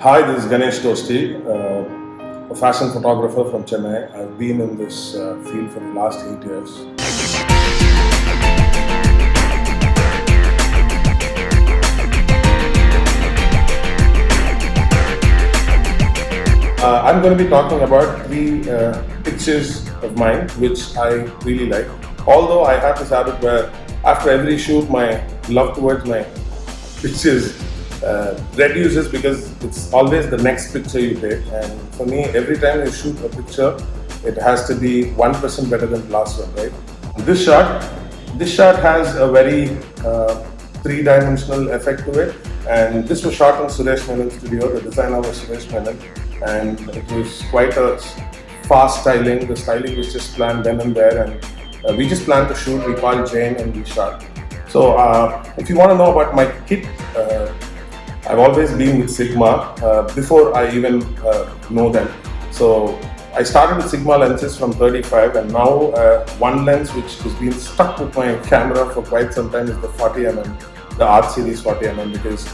Hi, this is Ganesh Toasty, a fashion photographer from Chennai. I've been in this field for the last 8 years. I'm going to be talking about three pictures of mine which I really like. Although I have this habit where after every shoot, my love towards my pictures reduces because it's always the next picture you take. And for me, every time you shoot a picture, it has to be 1% better than the last one, right? This shot has a very three-dimensional effect to it, and this was shot in Suresh Menon's studio. The designer was Suresh Menon, and it was quite a fast styling. The styling was just planned then and there, and we just planned to shoot. We called Jane and we shot. So if you want to know about my kit, I've always been with Sigma before I even know them. So I started with Sigma lenses from 35, and now one lens which has been stuck with my camera for quite some time is the 40mm, the Art Series 40mm, because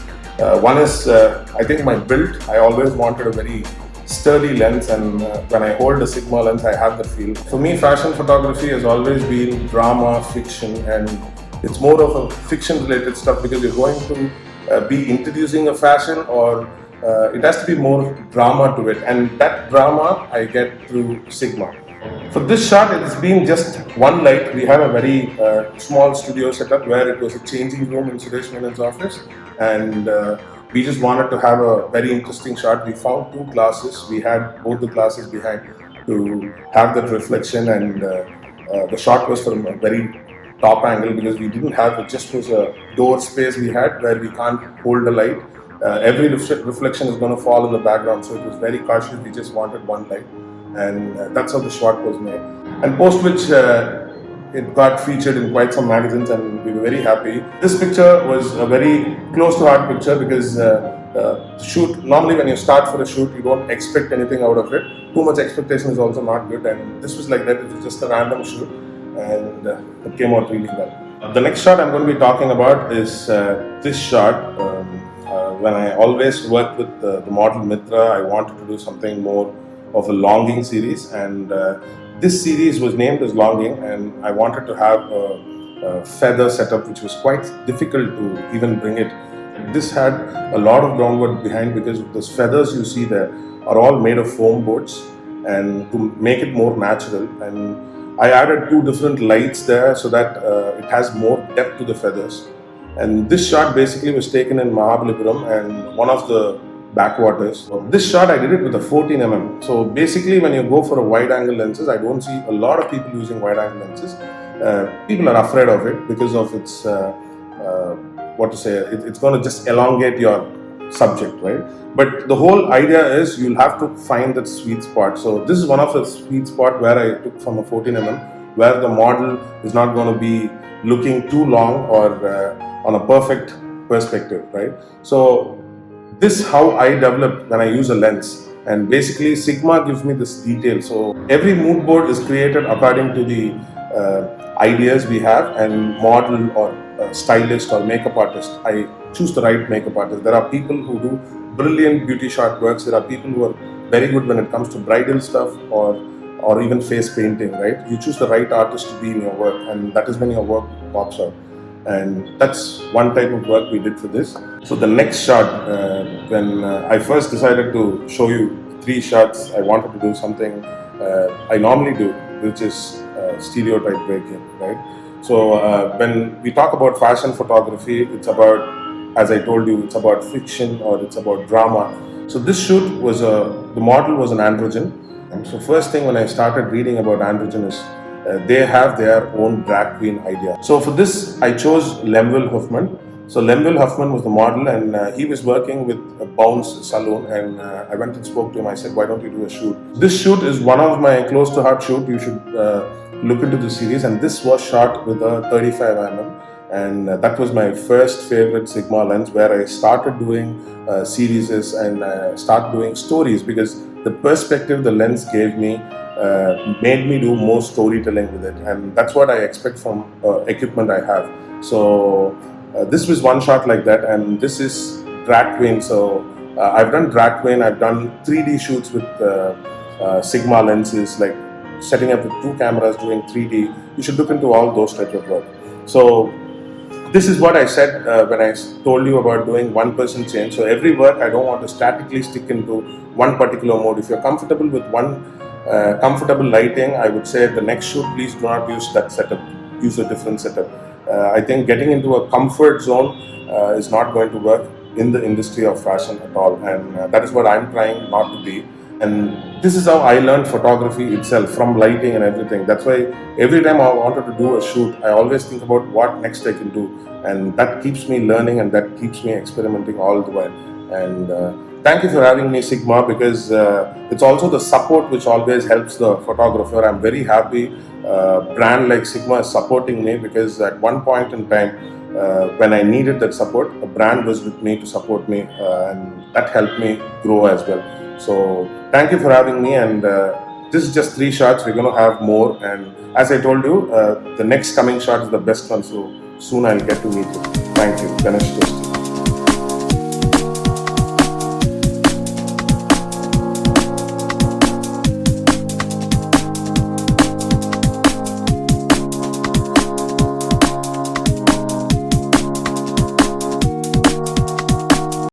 one is, I think, my build. I always wanted a very sturdy lens, and when I hold a Sigma lens, I have the feel. For me, fashion photography has always been drama, fiction, and it's more of a fiction-related stuff because you're going to be introducing a fashion, or it has to be more drama to it, and that drama I get through Sigma. For this shot, it's been just one light. We have a very small studio setup where it was a changing room in Suresh Menon's office, and we just wanted to have a very interesting shot. We found two glasses. We had both the glasses behind to have that reflection, and the shot was from a very top angle because we didn't have, it just was a door space we had where we can't hold the light. Every reflection is going to fall in the background, so it was very cautious. We just wanted one light, and that's how the shot was made. And post which it got featured in quite some magazines, and we were very happy. This picture was a very close to heart picture because shoot, normally when you start for a shoot, you don't expect anything out of it. Too much expectation is also not good, and this was like that. It was just a random shoot, and it came out really well. The next shot I'm going to be talking about is this shot. When I always worked with the model Mitra, I wanted to do something more of a longing series, and this series was named as Longing, and I wanted to have a feather setup which was quite difficult to even bring it. This had a lot of groundwork behind because those feathers you see there are all made of foam boards, and to make it more natural, and I added two different lights there so that it has more depth to the feathers. And this shot basically was taken in Mahabalipuram and one of the backwaters. This shot I did it with a 14mm. So basically when you go for a wide angle lenses, I don't see a lot of people using wide angle lenses. People are afraid of it because of its, it's going to just elongate your subject, right? But the whole idea is you'll have to find that sweet spot. So this is one of the sweet spot where I took from a 14mm, where the model is not going to be looking too long or on a perfect perspective, right? So this is how I developed when I use a lens, and basically Sigma gives me this detail. So every mood board is created according to the ideas we have, and model or stylist or makeup artist, I choose the right makeup artist. There are people who do brilliant beauty shot works. There are people who are very good when it comes to bridal stuff or even face painting, right? You choose the right artist to be in your work, and that is when your work pops out. And that's one type of work we did for this. So the next shot, when I first decided to show you three shots, I wanted to do something I normally do, which is stereotype breaking, right? So when we talk about fashion photography, it's about, as I told you, it's about fiction or it's about drama. So this shoot was the model was an androgen. And so first thing when I started reading about androgen is they have their own drag queen idea. So for this, I chose Lemuel Huffman. So Lemuel Huffman was the model, and he was working with a Bounce Saloon, and I went and spoke to him. I said, why don't you do a shoot? This shoot is one of my close to heart shoot. You should look into the series, and this was shot with a 35mm, and that was my first favorite Sigma lens, where I started doing series and start doing stories, because the perspective the lens gave me made me do more storytelling with it, and that's what I expect from equipment I have. So this was one shot like that, and this is drag queen. So I've done drag queen, I've done 3D shoots with Sigma lenses, like setting up with 2 cameras doing 3D. You should look into all those types of work. So this is what I said when I told you about doing 1% change. So every work, I don't want to statically stick into one particular mode. If you're comfortable with one comfortable lighting, I would say the next shoot, please do not use that setup. Use a different setup. I think getting into a comfort zone is not going to work in the industry of fashion at all, and that is what I'm trying not to be. And this is how I learned photography itself, from lighting and everything. That's why every time I wanted to do a shoot, I always think about what next I can do, and that keeps me learning and that keeps me experimenting all the while. And thank you for having me, Sigma, because it's also the support which always helps the photographer. I'm very happy brand like Sigma is supporting me, because at one point in time, when I needed that support, a brand was with me to support me, and that helped me grow as well. So thank you for having me, and this is just 3 shots. We're going to have more, and as I told you, the next coming shot is the best one, so soon I'll get to meet you. Thank you, Ganesh Toasty.